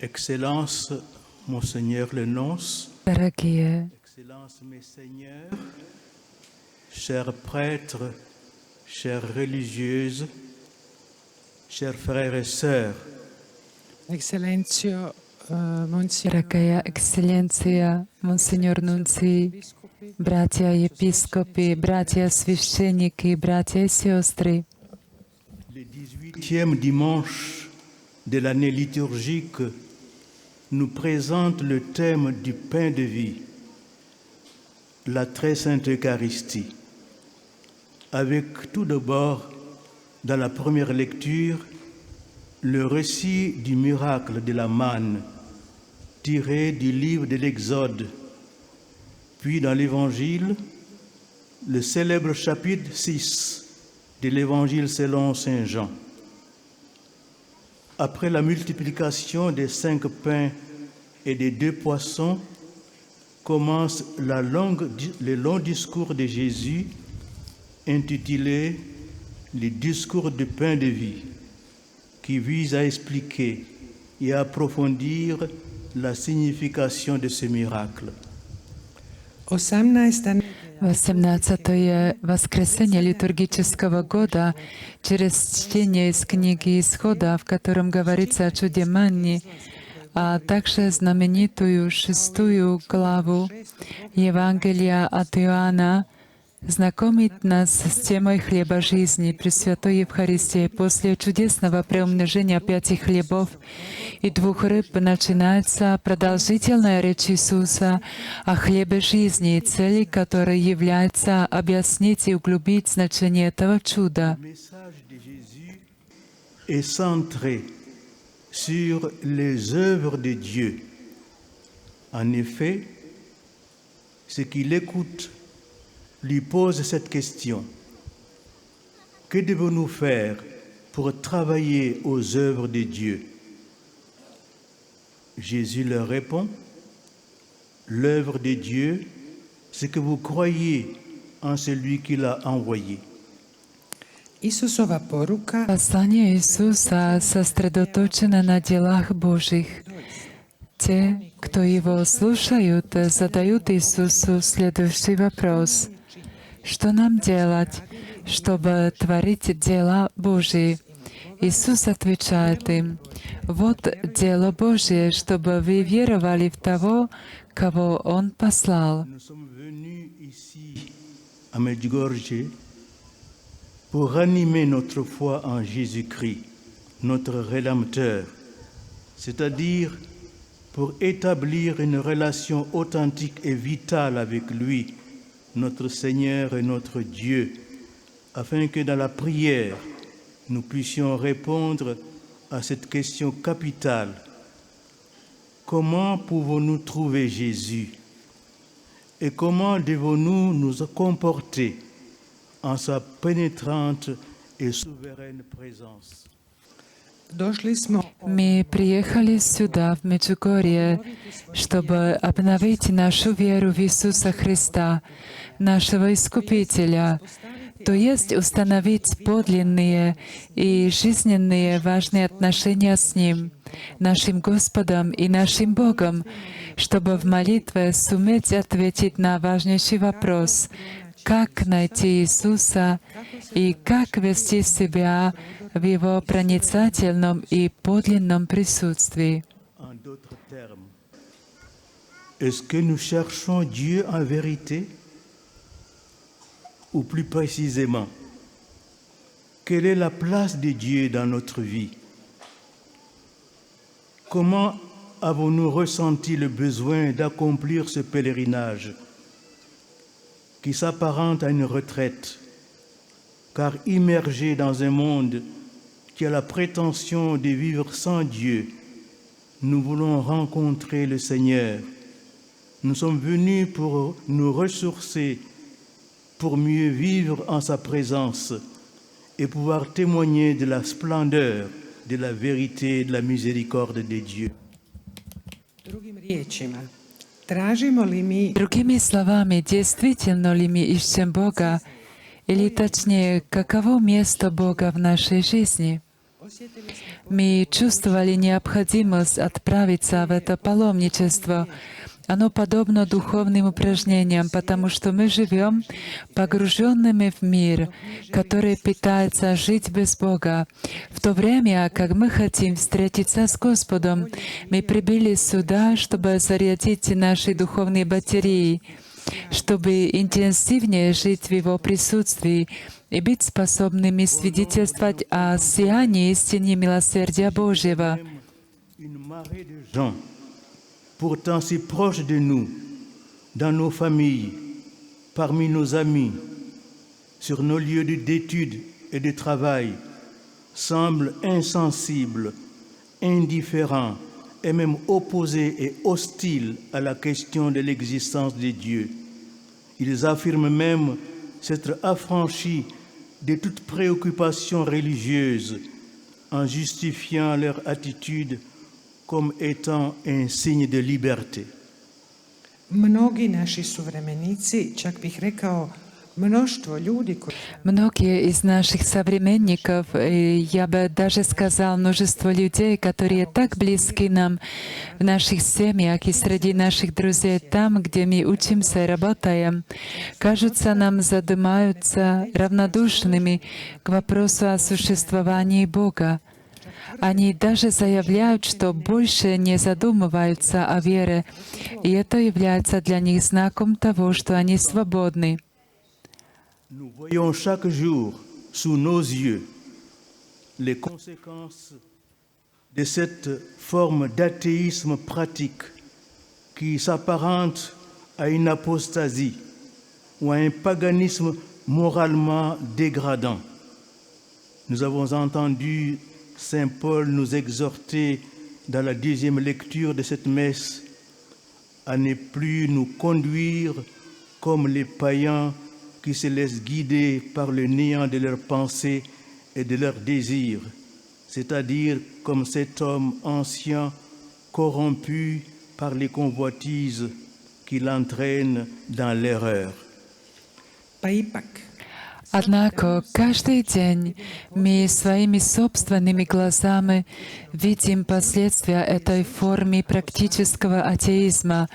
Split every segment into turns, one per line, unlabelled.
Excellence, Monseigneur le nonce,
Дорогие
Excellence, Messeigneurs, chers prêtres, chères religieuses, chers frères et sœurs,
Ekscelencijo, Monsignor,
дорогая экселленция, монсеньор Нунций, братья епископы, братья священники, братья и сестры.
le 18e dimanche de l'année liturgique nous présente le thème du pain de vie, la très sainte Eucharistie, avec tout d'abord, dans la première lecture, le récit du miracle de la manne tiré du livre de l'Exode, puis dans l'Évangile, le célèbre chapitre 6 de l'Évangile selon Saint Jean. Après la multiplication des 5 pains et des 2 poissons, commence le long discours de Jésus intitulé « Le discours du pain de vie », qui vise à expliquer et à approfondir la signification de ce miracle.
18.
18-е воскресенье литургического года через чтение из книги Исхода, в котором говорится о чуде манни, а также знаменитую 6 главу Евангелия от Иоанна, знакомит нас с темой хлеба жизни Пресвятой Евхаристии. После чудесного преумножения 5 хлебов и 2 рыб начинается продолжительная речь Иисуса о хлебе жизни, цели которой является объяснить и углубить значение этого чуда.
Le message de Jésus est centré sur les œuvres de Dieu. En effet, ce qu'il écoute lui pose cette question. Que devons-nous faire pour travailler aux œuvres de Dieu? Jésus leur répond, l'œuvre de Dieu, c'est que vous croyez en celui qui l'a envoyé.
Isusova poruka
Послание Иисуса сосредоточено на делах Божьих. Те, кто Его слушают, задают Иисусу следующий вопрос. Что нам делать, чтобы творить дела Божьи? Иисус отвечает им, «Вот дело Божье, чтобы вы веровали в того, кого Он послал».
Nous sommes venus ici à Medjugorje pour ranimer notre foi en Jésus-Christ, notre Rédempteur, c'est-à-dire pour établir une relation authentique et vitale avec lui, notre Seigneur et notre Dieu, afin que dans la prière, nous puissions répondre à cette question capitale. Comment pouvons-nous trouver Jésus? Et comment devons-nous nous comporter en sa pénétrante et souveraine présence?
došli smo
Мы приехали сюда, в Меджугорье, чтобы обновить нашу веру в Иисуса Христа, нашего Искупителя, то есть установить подлинные и жизненные важные отношения с Ним, нашим Господом и нашим Богом, чтобы в молитве суметь ответить на важнейший вопрос, как найти Иисуса и как вести себя в Его проницательном и подлинном присутствии.
En d'autres termes, est-ce que nous cherchons Dieu en vérité? Ou plus précisément, quelle est la place de Dieu dans notre vie? Comment avons-nous ressenti le besoin d'accomplir ce pèlerinage qui s'apparente à une retraite, car immergé dans un monde qui a la prétention de vivre sans Dieu, nous voulons rencontrer le Seigneur. Nous sommes venus pour nous ressourcer, pour mieux vivre en sa présence et pouvoir témoigner de la splendeur, de la vérité et de la miséricorde de Dieu.
drugim riječima. Tražimo li mi
Другими словами, действительно ли мы ищем Бога, или точнее, каково место Бога в нашей жизни? Мы чувствовали необходимость отправиться в это паломничество. Оно подобно духовным упражнениям, потому что мы живем погруженными в мир, который пытается жить без Бога. В то время, как мы хотим встретиться с Господом, мы прибыли сюда, чтобы зарядить наши духовные батареи, чтобы интенсивнее жить в Его присутствии и быть способными свидетельствовать о сиянии истины милосердия Божьего.
Pourtant si proches de nous, dans nos familles, parmi nos amis, sur nos lieux d'études et de travail, semblent insensibles, indifférents et même opposés et hostiles à la question de l'existence de Dieu. Ils affirment même s'être affranchis de toute préoccupation religieuse en justifiant leur attitude comme étant un signe de liberté.
Mnogi naši suvremenici, čak bih rekao mnoštvo ljudi koji
Многие из наших современников, я бы даже сказал, множество людей, которые так близки нам в наших семьях и среди наших друзей, там, где мы учимся и работаем, кажутся нам задумаются равнодушными к вопросу о существовании Бога. Они даже заявляют, что больше не задумываются о вере, и это является для них знаком того, что они свободны.
Nous voyons chaque jour sous nos yeux les conséquences de cette forme d'athéisme pratique qui s'apparente à une apostasie ou à un paganisme moralement dégradant. Nous avons entendu Saint Paul nous exhorter dans la deuxième lecture de cette messe à ne plus nous conduire comme les païens qui se laissent guider par le néant de leurs pensées et de leurs désirs, c'est-à-dire comme cet homme ancien corrompu par les convoitises qui l'entraînent dans l'erreur.
pa ipak
Однако каждый день мы своими собственными глазами видим последствия этой формы практического атеизма,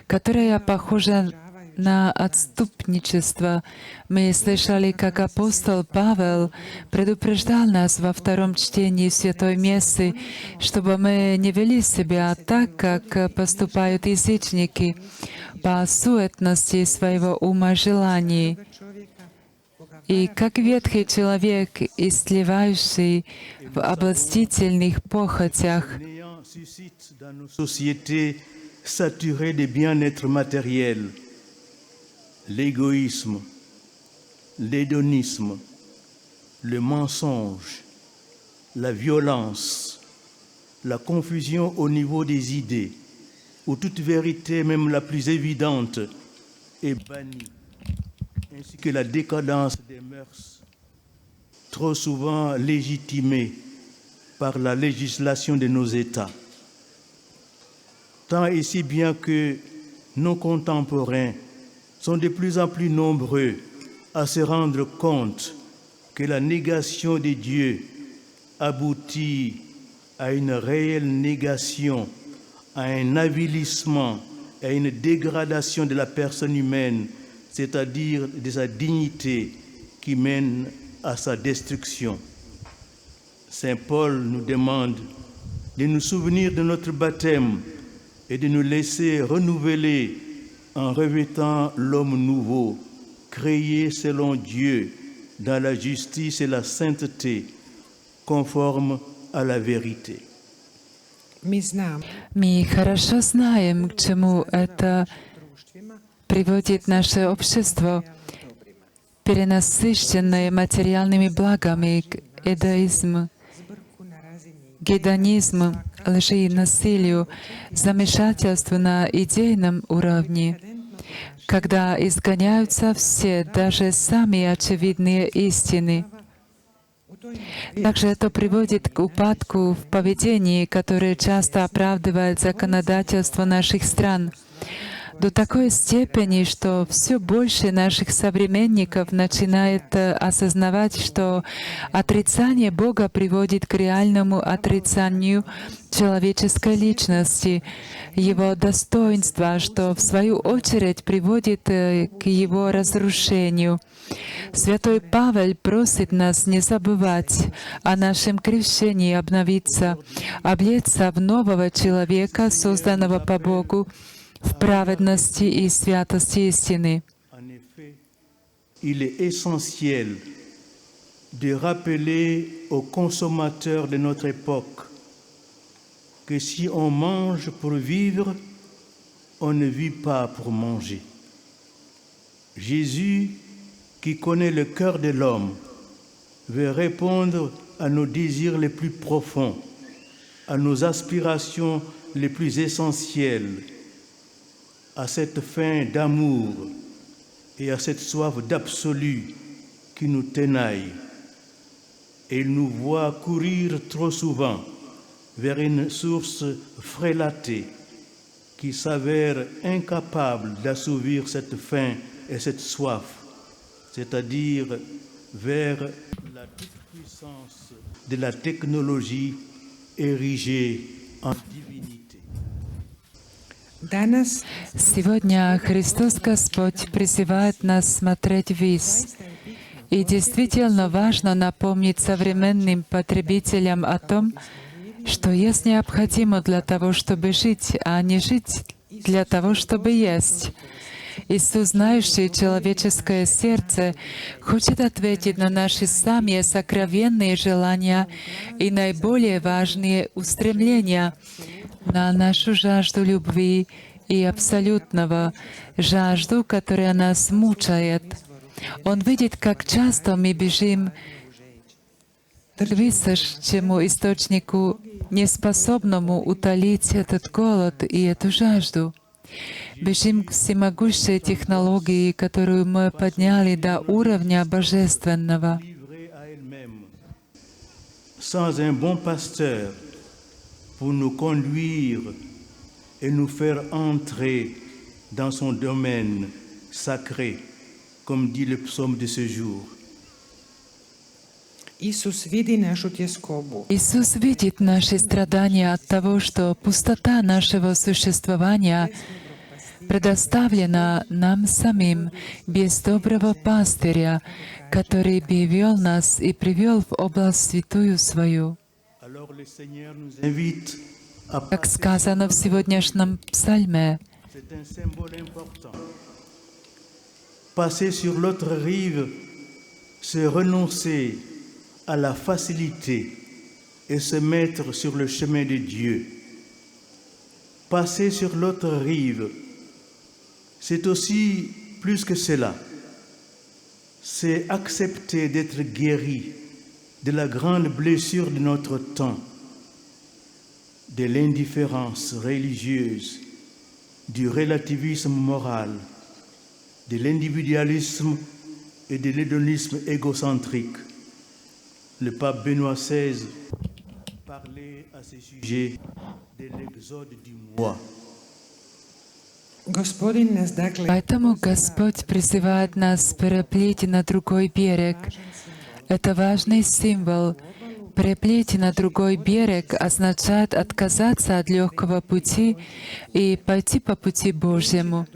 которая похожа на отступничество. Мы слышали, как апостол Павел предупреждал нас во втором чтении Святой Мессы, чтобы мы не вели себя так, как поступают язычники, по суетности своего ума желаний. И как ветхий человек, истлевающий в обольстительных похотях,
Néant suscite dans nos sociétés saturées de bien-être matériel l'égoïsme, l'hédonisme, le mensonge, la violence, la confusion au niveau des idées, où toute vérité, même la plus évidente, est bannie, ainsi que la décadence des mœurs, trop souvent légitimée par la législation de nos États. Tant et si bien que nos contemporains sont de plus en plus nombreux à se rendre compte que la négation de Dieu aboutit à une réelle négation, à un avilissement, à une dégradation de la personne humaine, c'est-à-dire de sa dignité qui mène à sa destruction. Saint Paul nous demande de nous souvenir de notre baptême et de nous laisser renouveler en revêtant l'homme nouveau, créé selon Dieu dans la justice et la sainteté, conforme à la vérité.
mi znamo
мы хорошо знаем, к чему это
društvima
приводит наше общество, перенасыщенное материальными благами, к эгоизму,
zbrku na razini
гедонизму, лжи и насилию, замешательству на идейном уровне, когда изгоняются все, даже самые очевидные истины. Также это приводит к упадку в поведении, которое часто оправдывает законодательство наших стран. до такой степени, что все больше наших современников начинает осознавать, что отрицание Бога приводит к реальному отрицанию человеческой личности, Его достоинства, что в свою очередь приводит к Его разрушению. Святой Павел просит нас не забывать о нашем крещении, обновиться, облечься в нового человека, созданного по Богу, в праведности и святости истины.
En effet, il est essentiel de rappeler aux consommateurs de notre époque que si on mange pour vivre, on ne vit pas pour manger. Jésus, qui connaît le cœur de l'homme, veut répondre à nos désirs les plus profonds, à nos aspirations les plus essentielles, à cette faim d'amour et à cette soif d'absolu qui nous tenaille. Et il nous voit courir trop souvent vers une source frélatée qui s'avère incapable d'assouvir cette faim et cette soif, c'est-à-dire vers la toute-puissance de la technologie érigée en divinité.
Danas
Сегодня Христос Господь призывает нас смотреть ввысь. И действительно важно напомнить современным потребителям о том, что есть необходимо для того, чтобы жить, а не жить для того, чтобы есть. Иисус, знающий человеческое сердце, хочет ответить на наши самые сокровенные желания и наиболее важные устремления, на нашу жажду любви и абсолютного, жажду, которая нас мучает. Он видит, как часто мы бежим к высшему источнику, неспособному утолить этот голод и эту жажду. Бежим к всемогущей технологии, которую мы подняли до уровня божественного.
Sans un bon pasteur pour nous conduire et nous faire entrer dans son domaine sacré, comme dit le psaume de ce jour.
Isus vidi našu tjeskobu.
Иисус видит наши страдания от того, что пустота нашего существования предоставлена нам самим без доброго пастыря, который бы вел нас и привел в область святую свою.
Alors le Seigneur nous invite à
Как сказано в сегодняшнем псалме,
c'est un symbole important. Passer sur l'autre rive, c'est renoncer à la facilité et se mettre sur le chemin de Dieu. Passer sur l'autre rive, c'est aussi plus que cela. C'est accepter d'être guéri de la grande blessure de notre temps, de l'indifférence religieuse, du relativisme moral, de l'individualisme et de l'hédonisme égocentrique. Le pape Benoît XVI parlait à ce sujet de l'exode du moi.
Gospodin nas dakle
поэтому Господь призывает нас переплыть на другой берег. Это важный символ. Переплыть на другой берег означает отказаться от легкого пути и пойти по пути Божьему.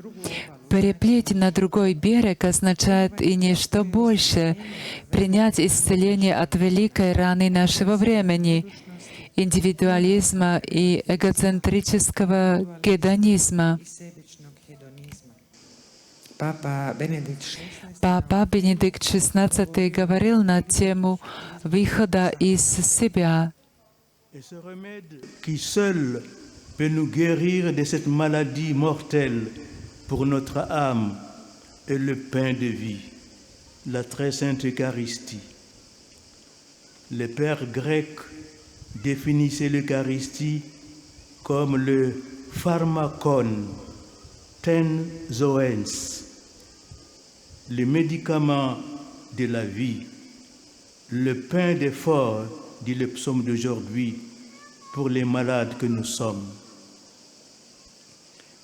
Переплыть на другой берег означает и нечто большее — принять исцеление от великой раны нашего времени, индивидуализма и эгоцентрического гедонизма.
Papa Benedikt XVI
Папа Бенедикт XVI говорил на тему выхода из себя.
Et ce remède qui seul peut nous guérir de cette maladie mortelle pour notre âme est le pain de vie, la très sainte Eucharistie. Les pères grecs définissaient l'Eucharistie comme le pharmakon ten zoens, le médicament de la vie, le pain d'effort, dit le psaume d'aujourd'hui, pour les malades que nous sommes.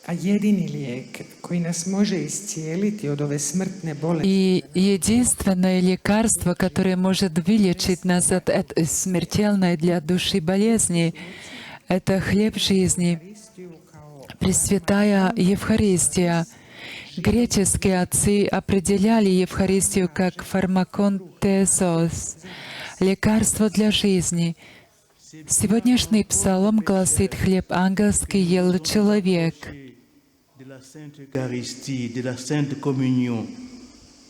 A jedini lijek koji nas može iscijeliti od ove smrtne bolesti
И единственное лекарство, которое может вылечить нас от этой смертельной для души болезни, это хлеб жизни, Пресвятая Евхаристия. Греческие отцы определяли Евхаристию как фармакон теосос, лекарство для жизни. Сегодняшний псалом гласит: «Хлеб ангельский ел человек».
De la Sainte Eucharistie, de la Sainte Communion,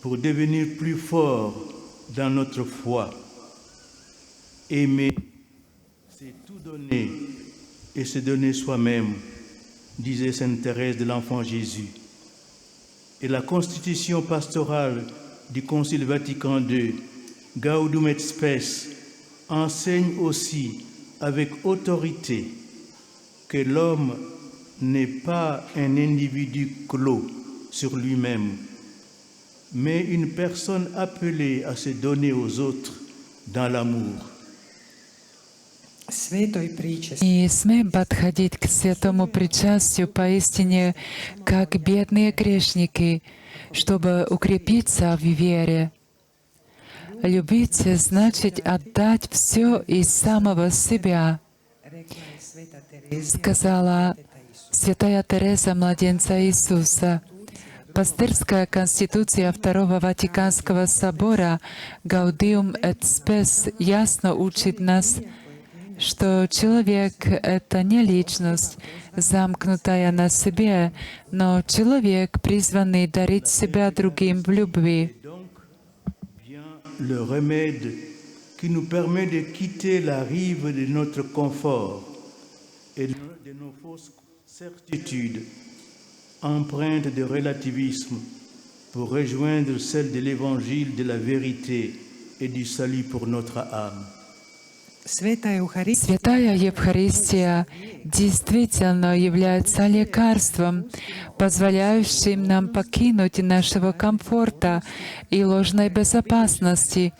pour devenir plus fort dans notre foi. Aimer, c'est tout donner et se donner soi-même, disait Sainte Thérèse de l'Enfant Jésus. Et la constitution pastorale du Concile Vatican II, Gaudium et Spes, enseigne aussi avec autorité que l'homme n'est pas un individu clos sur lui-même, mais une personne appelée à se donner aux autres dans l'amour.
svetoj priče
И смеем подходить к святому причастию поистине как бедные грешники, чтобы укрепиться в вере. Любить значит отдать все из самого себя, сказала святая Тереза младенца Иисуса. Пастырская конституция Второго Ватиканского собора Gaudium et Spes ясно учит нас, что человек — это не личность, замкнутая на себе, но человек, призванный дарить себя другим в любви.
Le remède qui nous permet de quitter la rive de notre confort et de nos fausses certitudes, empreintes de relativisme, pour rejoindre celle de l'évangile de la vérité et du salut pour notre âme.
Sveta Euharistija
Святая Евхаристия действительно является лекарством, позволяющим нам покинуть нашего комфорта и ложной безопасности,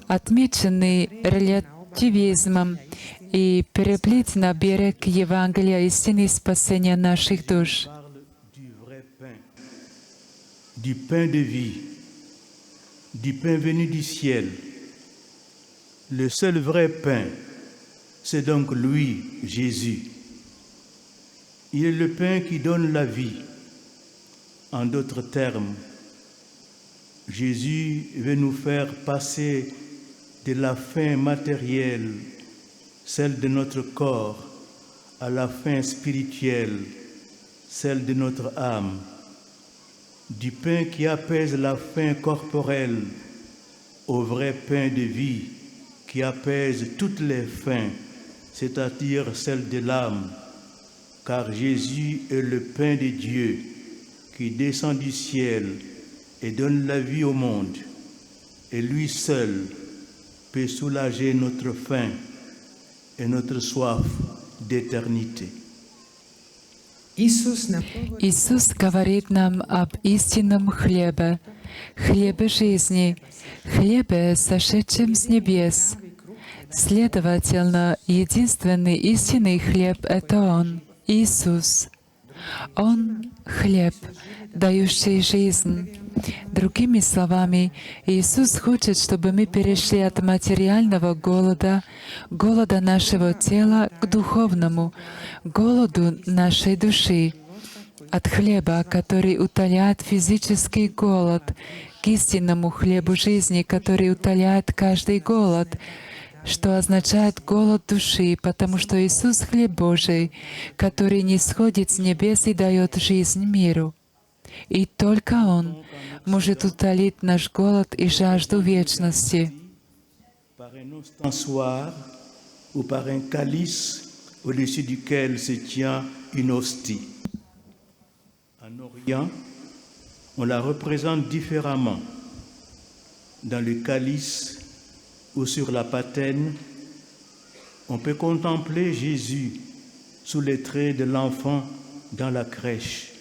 отмеченный релятивизмом, и переплыть на берег Евангелия истины спасения наших душ.
Du pain de vie, du pain venu du ciel. Le seul vrai pain, c'est donc lui, Jésus. Il est le pain qui donne la vie. En d'autres termes, Jésus veut nous faire passer de la faim matérielle, celle de notre corps, à la faim spirituelle, celle de notre âme. Du pain qui apaise la faim corporelle au vrai pain de vie qui apaise toutes les faims, c'est-à-dire celle de l'âme, car Jésus est le pain de Dieu qui descend du ciel et donne la vie au monde, et lui seul peut soulager notre faim et notre soif d'éternité.
Иисус говорит нам об истинном хлебе, хлебе жизни, хлебе, сошедшем с небес. Следовательно, единственный истинный хлеб — это Он, Иисус. Он — хлеб, дающий жизнь. Другими словами, Иисус хочет, чтобы мы перешли от материального голода, голода нашего тела, к духовному, голоду нашей души, от хлеба, который утоляет физический голод, к истинному хлебу жизни, который утоляет каждый голод, что означает голод души, потому что Иисус — хлеб Божий, который нисходит с небес и дает жизнь миру. И только Он может утолить наш голод и жажду вечности.
Par un ostensoir ou par un calice au-dessus duquel se tient une hostie. En Orient, on la représente différemment. Dans le calice ou sur la patène, on peut contempler Jésus sous les traits de l'enfant dans la crèche,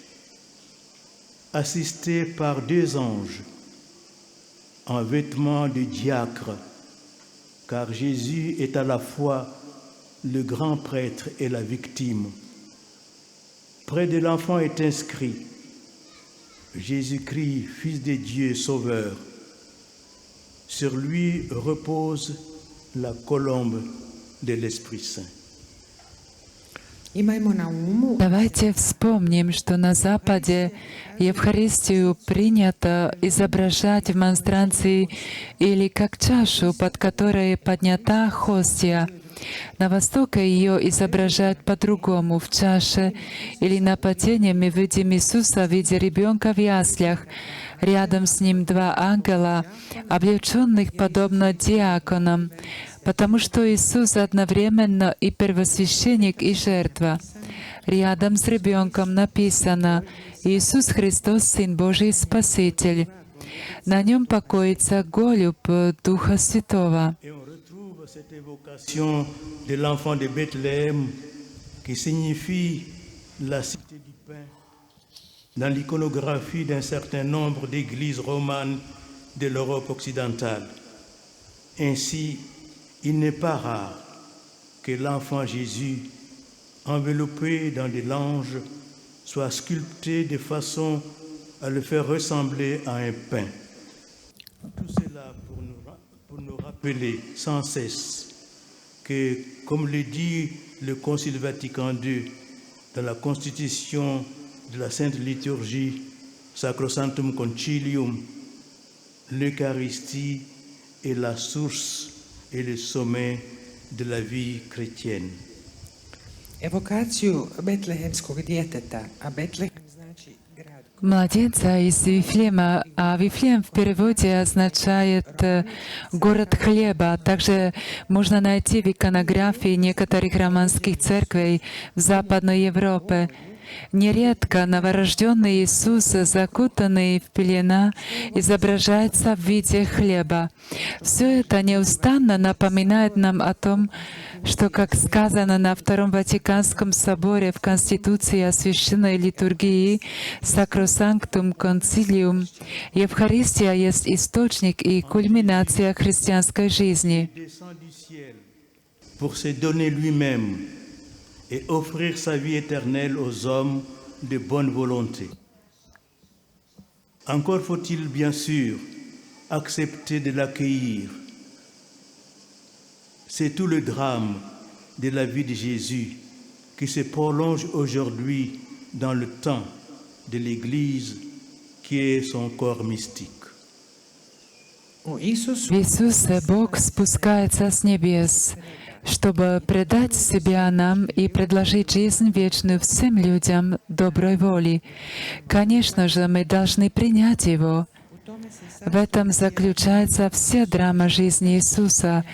assisté par deux anges en vêtements de diacre, car Jésus est à la fois le grand prêtre et la victime. Près de l'enfant est inscrit Jésus-Christ, Fils de Dieu, Sauveur. Sur lui repose la colombe de l'Esprit Saint.
Imajmo na umu
Давайте вспомним, что на Западе Евхаристию принято изображать в монстранции или как чашу, под которой поднята хостия. На Востоке ее изображают по-другому, в чаше или на потене мы видим Иисуса в виде ребенка в яслях. Рядом с ним два ангела, облеченных подобно диаконам, потому что Иисус одновременно и первосвященник, и жертва. Рядом с ребенком написано «Иисус Христос, Сын Божий, Спаситель». На нем покоится голубь Духа Святого.
Et on retrouve cette évocation de l'enfant de Bethléem qui signifie la cité du pain dans l'iconographie d'un certain nombre d'églises romanes de l'Europe occidentale. Ainsi, il n'est pas rare que l'enfant Jésus, enveloppé dans des langes, soit sculpté de façon à le faire ressembler à un pain. Tout cela pour nous rappeler sans cesse que, comme le dit le Concile Vatican II dans la constitution de la Sainte Liturgie Sacrosanctum Concilium, l'Eucharistie est la source et le sommet de la vie chrétienne.
evokaciju betlehemskog djeteta, a Betlehem znači grad.
Младенца из Вифлеема, а Вифлеем в переводе означает «город хлеба». Также можно найти в иконографии некоторых романских церквей в Западной Европе. Нередко новорожденный Иисус, закутанный в пелена, изображается в виде хлеба. Все это неустанно напоминает нам о том, что, как сказано на Втором Ватиканском соборе в Конституции о священной литургии Sacrosanctum Concilium, Евхаристия есть источник и кульминация христианской жизни.
Pour se donner lui-même et offrir sa vie éternelle aux hommes de bonne volonté. Encore faut-il bien sûr accepter de l'accueillir. C'est tout le drame de la vie de Jésus qui se prolonge aujourd'hui dans le temps de l'Église qui est son corps mystique.
U Isusu
В Иисусе Бог спускается с небес, чтобы предать себя нам и предложить жизнь вечную всем людям доброй воли. Конечно же, мы должны принять Его. В этом заключается вся драма жизни Иисуса,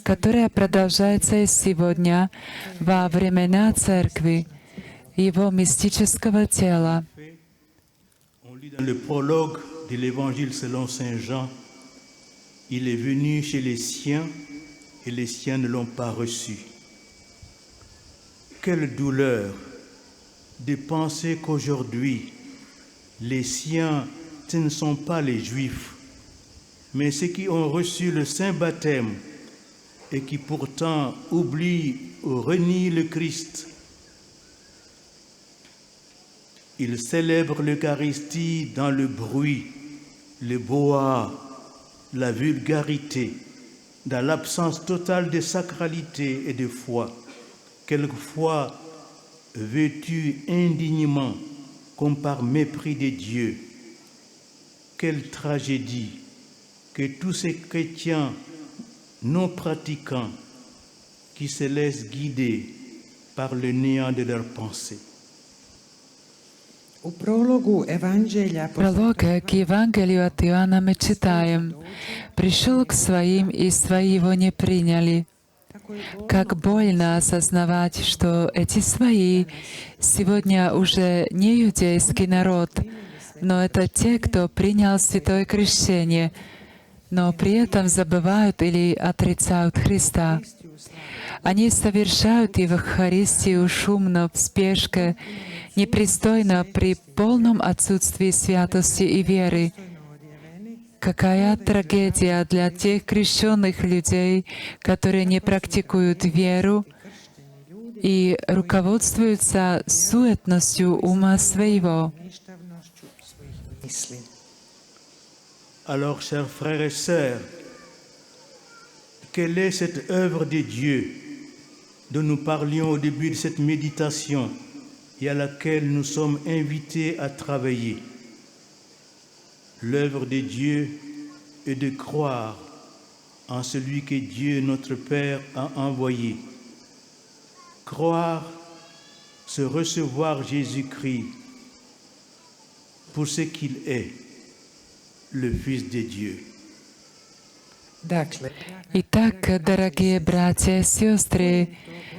которая продолжается и сегодня во времена Церкви, Его мистического тела.
On lit dans le prologue de l'Évangile selon Saint Jean, il est venu chez les siens et les siens ne l'ont pas reçu. Quelle douleur de penser qu'aujourd'hui, les siens, ce ne sont pas les Juifs, mais ceux qui ont reçu le saint baptême et qui pourtant oublient ou renient le Christ. Ils célèbrent l'Eucharistie dans le bruit, le boa, la vulgarité, dans l'absence totale de sacralité et de foi, quelquefois vêtus indignement comme par mépris de Dieu. Quelle tragédie que tous ces chrétiens non pratiquants qui se laissent guider par le néant de leurs pensées.
u prologu Evanđelja
Пролог к Евангелию от Иоанна мы читаем: «Пришел к своим, и свои его не приняли». Как больно осознавать, что эти свои сегодня уже не иудейский народ, но это те, кто принял святое крещение, но при этом забывают или отрицают Христа. Они совершают Евхаристию шумно, в спешке, непристойно при полном отсутствии святости и веры. Какая трагедия для тех крещенных людей, которые не практикуют веру и руководствуются суетностью ума своего.
ništavnošću svojih misli.
Alors, chers frères et sœurs, quelle est cette œuvre de Dieu dont nous parlions au début de cette méditation et à laquelle nous sommes invités à travailler? L'œuvre de Dieu est de croire en celui que Dieu, notre Père, a envoyé. Croire, c'est recevoir Jésus-Christ pour ce qu'il est, le Fils de Dieu.
Dakle,
Итак, дорогие братья и сестры,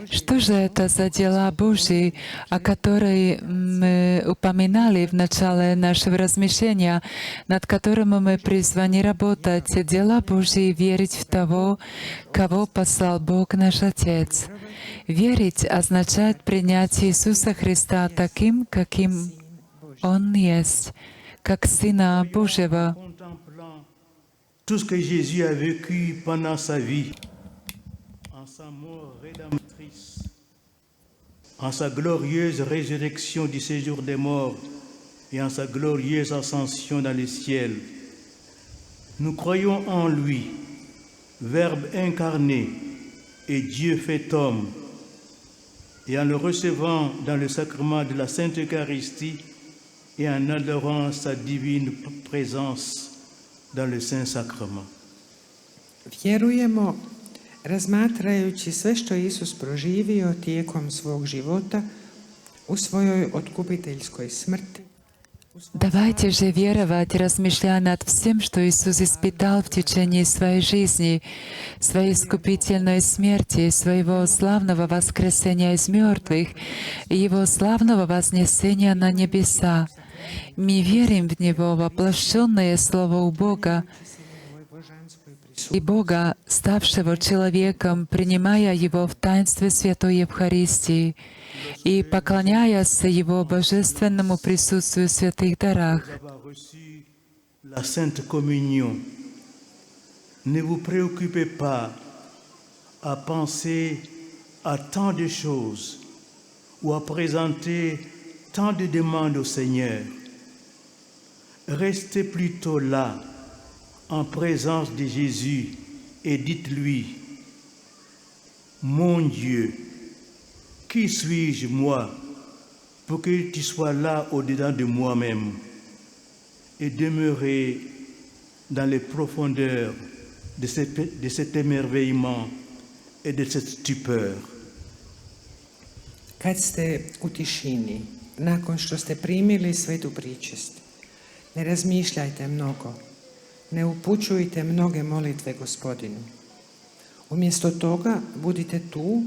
что же это за дела Божьи, о которых мы упоминали в начале нашего размышления, над которыми мы призваны работать, дела Божьи, верить в того, кого послал Бог наш Отец. Верить означает принять Иисуса Христа таким, каким Он есть, как Сына Божьего.
Contemplant tout ce que Jésus a vécu pendant sa vie, en sa mort rédemptrice, en sa glorieuse résurrection du séjour des morts et en sa glorieuse ascension dans le ciel, nous croyons en lui, Verbe incarné et Dieu fait homme, et en le recevant dans le sacrement de la Sainte Eucharistie et en adorant sa divine présence dans le Saint-Sacrement.
vjerujemo, razmatrajući sve što je Isus proživio tijekom svog života u svojoj otkupiteljskoj smrti,
Давайте же веровать, размышляя над всем, что Иисус испытал в течение своей жизни, своей искупительной смерти, своего славного воскресения из мертвых и Его славного вознесения на небеса. Мы верим в Него, воплощенное Слово у Бога, и Бога, ставшего человеком, принимая Его в таинстве Святой Евхаристии и поклоняясь Его божественному присутствию в святых дарах.
D'avoir reçu la Sainte Communion, ne vous préoccupez pas à penser à tant de choses ou à présenter tant de demandes au Seigneur. Restez plutôt là, en présence de Jésus, et dites-lui, mon Dieu, qui suis-je moi pour que tu sois là au-dedans de moi-même et demeurer dans les profondeurs de cet émerveillement et de cette stupeur.
kad ste u tišini, nakon što ste primili svetu pričest, ne razmišljajte mnogo, ne upućujte mnoge molitve Gospodinu. Umjesto toga budite tu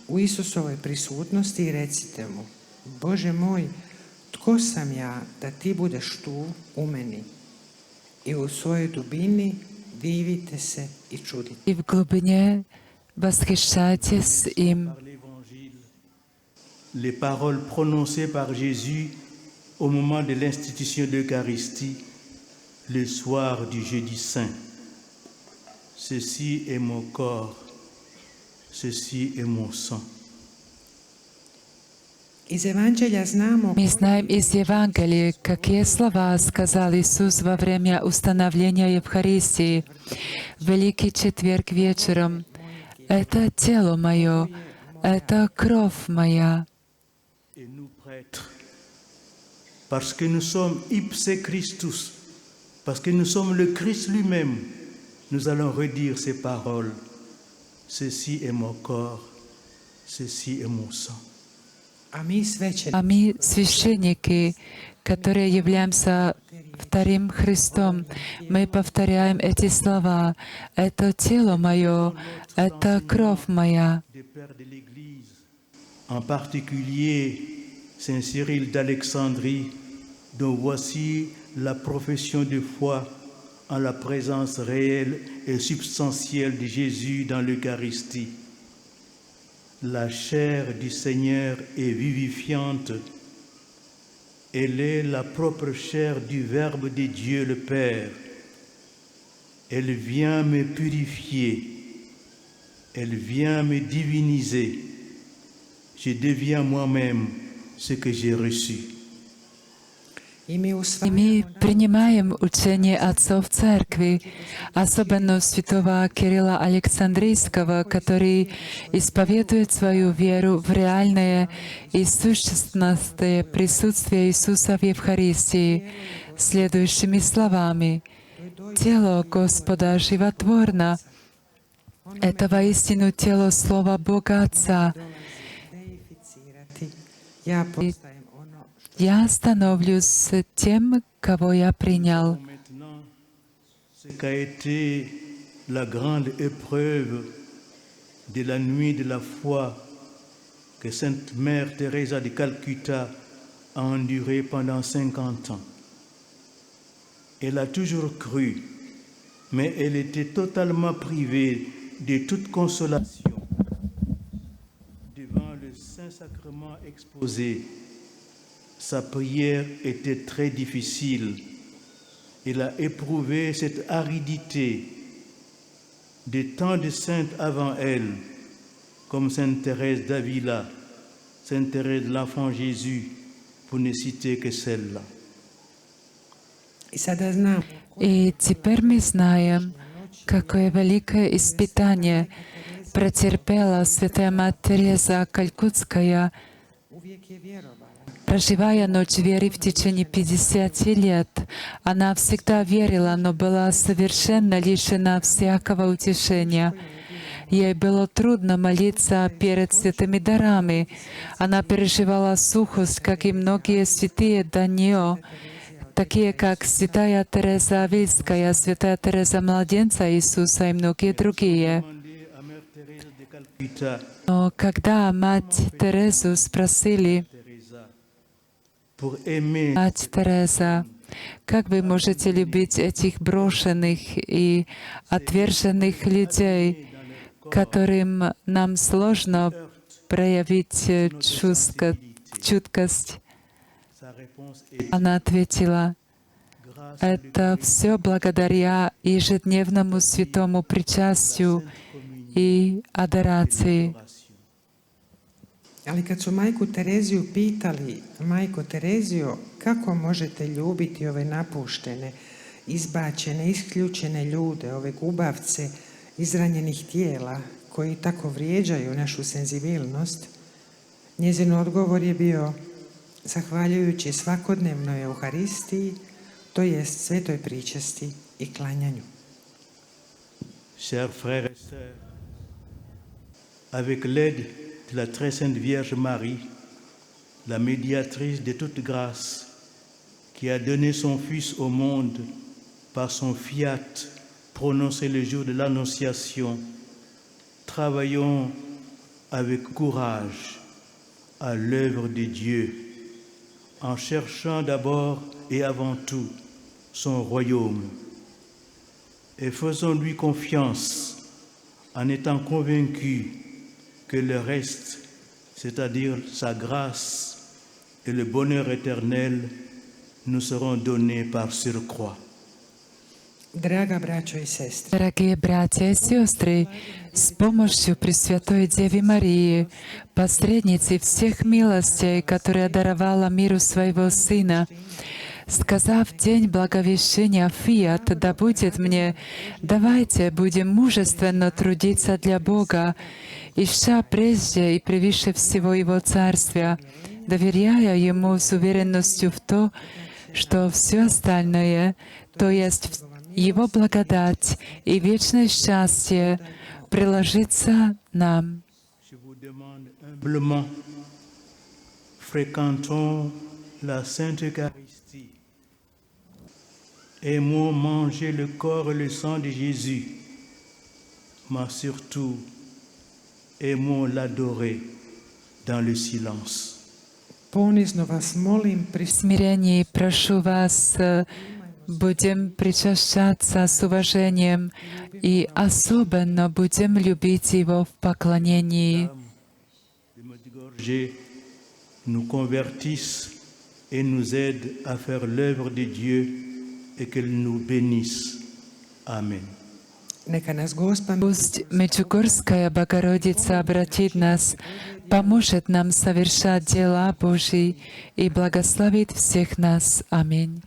u Isusovoj prisutnosti i recite mu: Bože moj, tko sam ja da ti budeš tu u meni? I u svojoj dubini divite se i čudite.
И в глубине восхищайтесь им.
Par l'Évangile, les paroles prononcées par Jésus au moment de l'institution de l'Eucharistie, le soir du jeudi saint. Ceci est mon corps, ceci est mon sang.
Iz Evanđelja znamo
Мы знаем из Евангелия, какие слова сказал Иисус во время установления Евхаристии в Великий Четверг вечером. «Это тело мое, это кровь моя».
Et nous prêtres, parce que nous sommes ipse Christus, parce que nous sommes le Christ lui-même, nous allons redire ces paroles. Ceci est mon corps, ceci est mon sang.
a mi svećenici
А мы, священники, которые являемся вторым Христом, мы повторяем эти слова. «Это тело мое, это кровь моя».
Des pères de l'Église, en particulier Saint Cyril d'Alexandrie, dont voici la profession de foi en la présence réelle et substantielle de Jésus dans l'Eucharistie. La chair du Seigneur est vivifiante. Elle est la propre chair du Verbe de Dieu le Père. Elle vient me purifier. Elle vient me diviniser. je deviens moi-même ce que j'ai reçu.
I mi
И
usvajamo
мы принимаем учение отцов церкви, особенно святого Кирилла Александрийского, который исповедует свою веру в реальное и сущностное присутствие Иисуса в Евхаристии следующими словами. «Тело Господа животворно, это воистину тело Слова Бога Отца.
deificirati. Ja postajem ono
Я становлюсь тем, кого я принял».
Maintenant, ce qu'a été la grande épreuve de la nuit de la foi que Sainte Mère Teresa de Calcutta a enduré pendant 50 ans. Elle a toujours cru, mais elle était totalement privée de toute consolation. Devant le Saint-Sacrement exposé, sa prière était très difficile. Elle a éprouvé cette aridité de tant de saintes avant elle, comme Sainte Thérèse d'Avila, Sainte Thérèse de l'Enfant Jésus, pour ne citer que celle-là.
I sada znam
И теперь мы знаем, какое великое испытание претерпела святая Мать Тереза Калькутская,
uvijek je vjerovala.
проживая ночь веры в течение 50 лет. Она всегда верила, но была совершенно лишена всякого утешения. Ей было трудно молиться перед святыми дарами. Она переживала сухость, как и многие святые до нее, такие как святая Тереза Авильская, святая Тереза Младенца Иисуса и многие другие.
Demandez à Mère Thérèse de Calcutta,
Но когда мать Терезу спросили:
Teresa, pour aimer
«Мать Тереза, как вы можете любить этих брошенных и отверженных людей, которым нам сложно проявить чуткость?»
sa réponse est
Она ответила:
grâce
«Это все благодаря ежедневному святому причастию и адорации».
Ali kad su majku Tereziju pitali, majko Terezio, kako možete ljubiti ove napuštene, izbačene, isključene ljude, ove gubavce izranjenih tijela koji tako vrijeđaju našu senzibilnost, njezin odgovor je bio: zahvaljujući svakodnevnoj Euharistiji, to jest svetoj pričasti i klanjanju.
Chers frères et sœurs, avec l'aide de la très sainte Vierge Marie, la médiatrice de toute grâce, qui a donné son Fils au monde par son fiat prononcé le jour de l'Annonciation, travaillons avec courage à l'œuvre de Dieu, en cherchant d'abord et avant tout son royaume. Et faisons-lui confiance en étant convaincus que le reste, c'est-à-dire sa grâce et le bonheur éternel, nous seront donnés par surcroît.
Draga braćo i sestre,
Дорогие братья и сестры, с помощью Пресвятой Девы Марии, посредницы всех милостей, которая даровала миру своего Сына, сказав в день Благовещения Фиат: «Да будет мне», давайте будем мужественно трудиться для Бога, ища прежде и превыше всего Его Царствия, доверяя Ему с уверенностью в то, что все остальное, то есть Его благодать и вечное счастье, приложится нам.
Je vous demande humblement, fréquentons la Sainte Eucharistie. Aimons manger le corps et le sang de Jésus, mais surtout, aimons l'adorer dans le silence.
ponizno vas molim,
В смирении прошу вас, будем причащаться с уважением и особенно будем любить Его в поклонении.
De Medjugorje nous convertissent et nous aident à faire l'œuvre de Dieu et qu'elle nous bénisse. Amen.
Neka nas Господ
Пусть Меджугорская Богородица обратит нас, поможет нам совершать дела Божьи и благословит всех нас. Аминь.